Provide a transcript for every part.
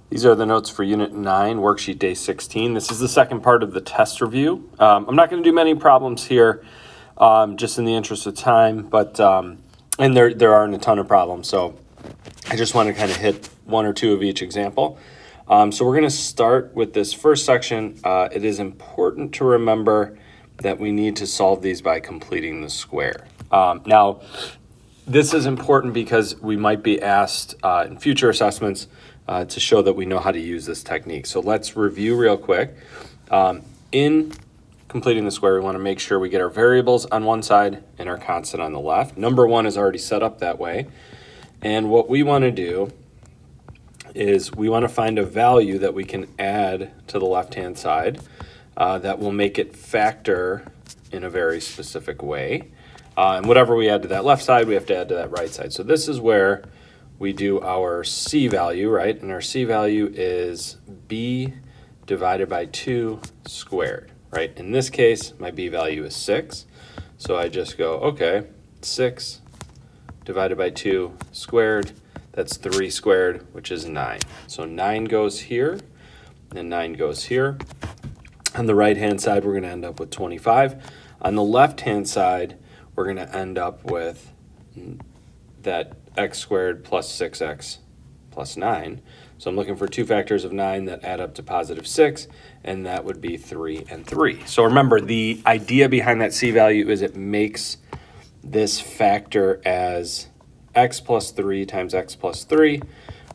These are the notes for Unit 9, Worksheet Day 16. This is the second part of the test review. I'm not going to do many problems here, just in the interest of time, but and there aren't a ton of problems, so I just want to kind of hit one or two of each example. So we're going to start with this first section. It is important to remember that we need to solve these by completing the square. Now, this is important because we might be asked in future assessments to show that we know how to use this technique. So let's review real quick. In completing the square, we want to make sure we get our variables on one side and our constant on the left. Number one is already set up that way. And what we want to do is we want to find a value that we can add to the left-hand side that will make it factor in a very specific way. And whatever we add to that left side, we have to add to that right side. So this is where we do our C value, right? And our C value is B divided by 2 squared, right? In this case, my B value is 6. So I just go, okay, 6 divided by 2 squared, that's 3 squared, which is 9. So 9 goes here, and 9 goes here. On the right-hand side, we're going to end up with 25. On the left-hand side, we're going to end up with that x squared plus 6x plus 9. So I'm looking for two factors of 9 that add up to positive 6, and that would be 3 and 3. So remember, the idea behind that C value is it makes this factor as x plus 3 times x plus 3,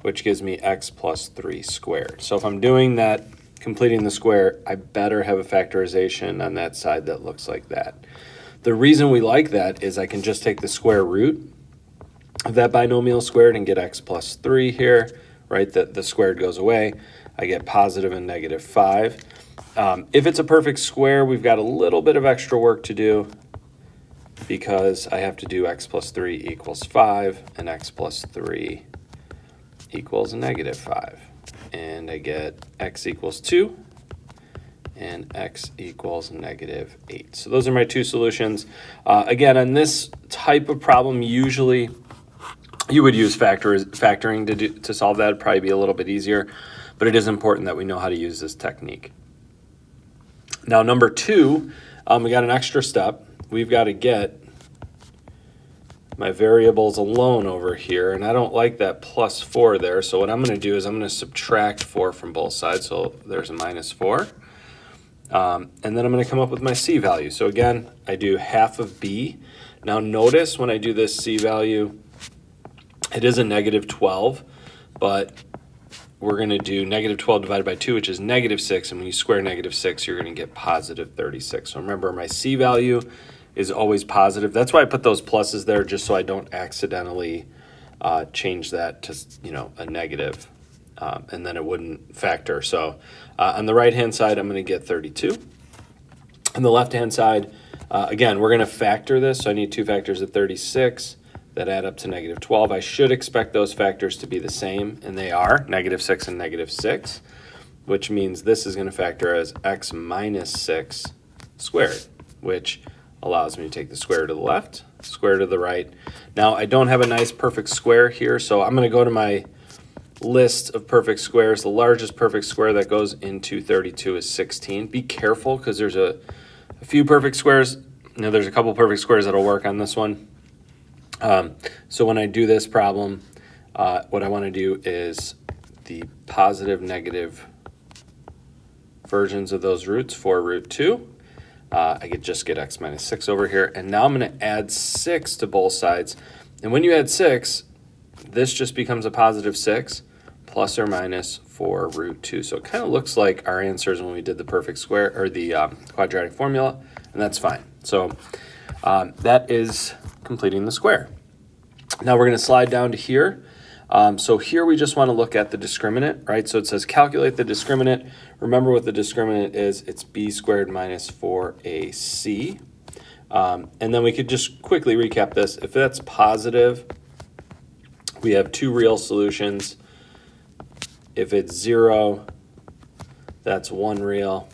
which gives me x plus 3 squared. So if I'm doing that, completing the square, I better have a factorization on that side that looks like that. The reason we like that is I can just take the square root of that binomial squared and get x plus 3 here, right? The squared goes away. I get positive and negative 5. If it's a perfect square, we've got a little bit of extra work to do because I have to do x plus 3 equals 5 and x plus 3 equals negative 5. And I get x equals 2 and x equals negative 8. So those are my two solutions. Again, on this type of problem, usually you would use factoring to solve that. It'd probably be a little bit easier, but it is important that we know how to use this technique. Now, number two, we got an extra step. We've got to get my variables alone over here, and I don't like that plus 4 there. So what I'm going to do is I'm going to subtract 4 from both sides. So there's a minus 4. And then I'm going to come up with my C value. So again, I do half of B. Now notice when I do this C value, it is a negative 12, but we're going to do negative 12 divided by 2, which is negative 6. And when you square negative 6, you're going to get positive 36. So remember, my C value is always positive. That's why I put those pluses there, just so I don't accidentally change that to, a negative, and then it wouldn't factor. So on the right-hand side, I'm going to get 32. On the left-hand side, again, we're going to factor this. So I need two factors of 36 that add up to negative 12. I should expect those factors to be the same, and they are, negative 6 and negative 6, which means this is going to factor as x minus 6 squared, which allows me to take the square to the left, square to the right. Now, I don't have a nice perfect square here, so I'm going to go to my list of perfect squares. The largest perfect square that goes into 32 is 16. Be careful because there's a few perfect squares. There's a couple perfect squares that'll work on this one. So when I do this problem, what I want to do is the positive, negative versions of those roots for root 2. I could just get x minus 6 over here. And now I'm going to add 6 to both sides. And when you add 6, this just becomes a positive 6 plus or minus 4 root 2. So it kind of looks like our answers when we did the perfect square or the quadratic formula, and that's fine. So that is completing the square. Now we're going to slide down to here. So here we just want to look at the discriminant, right? So it says calculate the discriminant. Remember what the discriminant is. It's b squared minus 4ac. And then we could just quickly recap this. If that's positive, we have two real solutions. If it's 0, that's one real.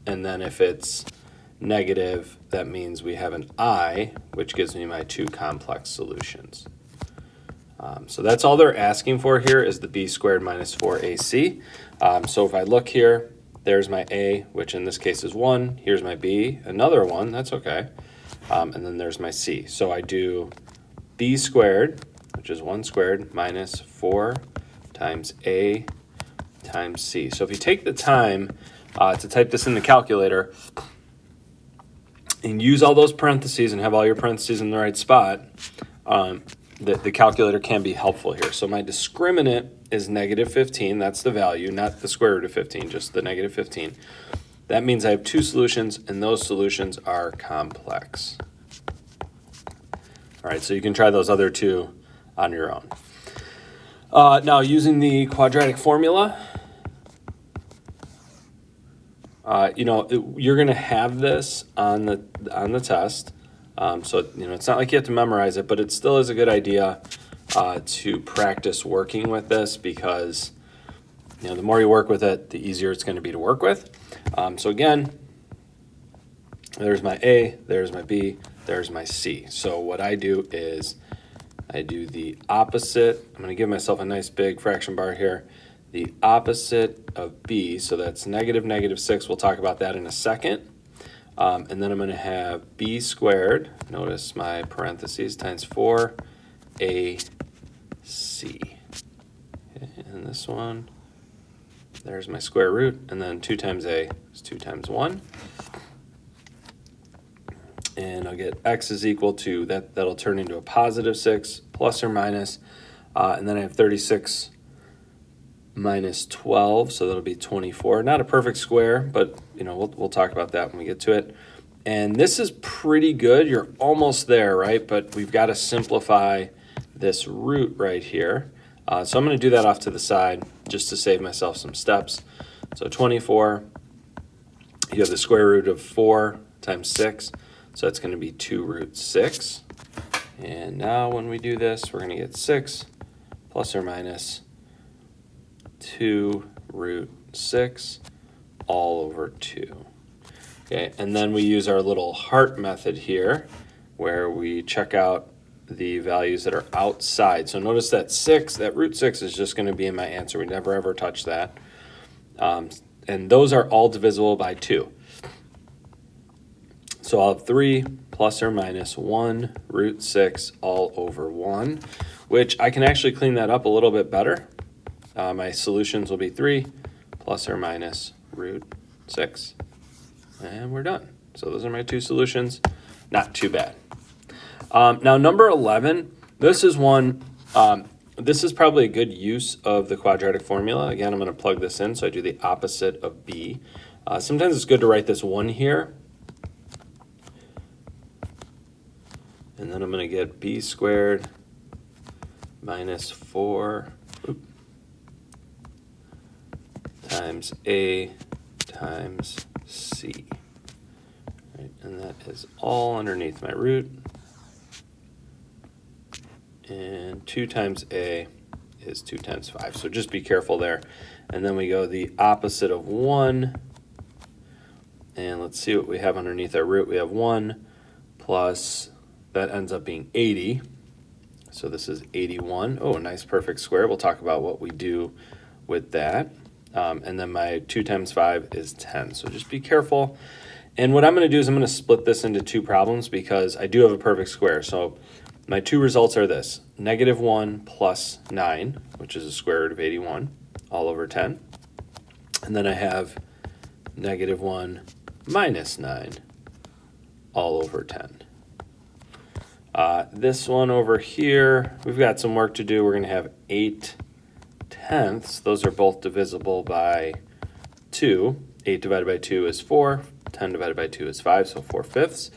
And then if it's negative, that means we have an I, which gives me my two complex solutions. So that's all they're asking for here is the b squared minus 4ac. So if I look here, there's my a, which in this case is 1. Here's my b, another 1. That's okay. And then there's my c. So I do b squared, which is 1 squared, minus 4 times a times c. So if you take the time to type this in the calculator and use all those parentheses and have all your parentheses in the right spot, the calculator can be helpful here. So my discriminant is negative 15. That's the value, not the square root of 15, just the negative 15. That means I have 2 solutions, and those solutions are complex. All right, so you can try those other 2 on your own. Now, using the quadratic formula, you're going to have this on the test. So it's not like you have to memorize it, but it still is a good idea to practice working with this because the more you work with it, the easier it's going to be to work with. So again, there's my A, there's my B, there's my C. So what I do is I do the opposite. I'm going to give myself a nice big fraction bar here. The opposite of B, so that's negative negative 6. We'll talk about that in a second. And then I'm going to have b squared, notice my parentheses, times 4ac. Okay, and this one, there's my square root, and then 2 times a is 2 times 1. And I'll get x is equal to, that'll turn into a positive 6, plus or minus, and then I have 36 minus 12, so that'll be 24. Not a perfect square, but we'll talk about that when we get to it. And this is pretty good. You're almost there, right? But we've got to simplify this root right here. So I'm going to do that off to the side just to save myself some steps. So 24, you have the square root of 4 times 6, so that's going to be 2 root 6. And now when we do this, we're going to get 6 plus or minus 2 root 6 all over 2. Okay, and then we use our little heart method here where we check out the values that are outside. So notice that 6, that root 6 is just going to be in my answer. We never ever touch that. And those are all divisible by 2. So I'll have 3 plus or minus 1 root 6 all over 1, which I can actually clean that up a little bit better. My solutions will be 3 plus or minus root 6. And we're done. So those are my 2 solutions. Not too bad. Now, number 11, this is one, this is probably a good use of the quadratic formula. Again, I'm going to plug this in, so I do the opposite of b. Sometimes it's good to write this 1 here. And then I'm going to get b squared minus 4 times a times c. Right, and that is all underneath my root. And 2 times a is 2 times 5. So just be careful there. And then we go the opposite of 1. And let's see what we have underneath our root. We have 1 plus, that ends up being 80. So this is 81. Oh, a nice perfect square. We'll talk about what we do with that. And then my 2 times 5 is 10. So just be careful. And what I'm going to do is I'm going to split this into 2 problems because I do have a perfect square. So my 2 results are this: negative 1 plus 9, which is a square root of 81, all over 10. And then I have negative 1 minus 9, all over 10. This one over here, we've got some work to do. We're going to have 8/10. Those are both divisible by 2. 8 divided by 2 is 4. 10 divided by 2 is 5, so 4/5.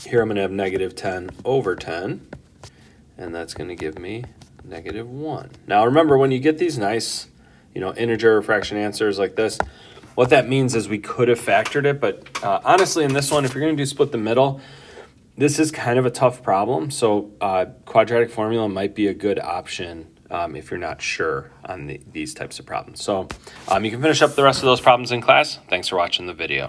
Here I'm going to have negative 10 over 10, and that's going to give me negative 1. Now remember, when you get these nice, integer or fraction answers like this, what that means is we could have factored it, but honestly in this one, if you're going to do split the middle, this is kind of a tough problem, so quadratic formula might be a good option if you're not sure on these types of problems. So you can finish up the rest of those problems in class. Thanks for watching the video.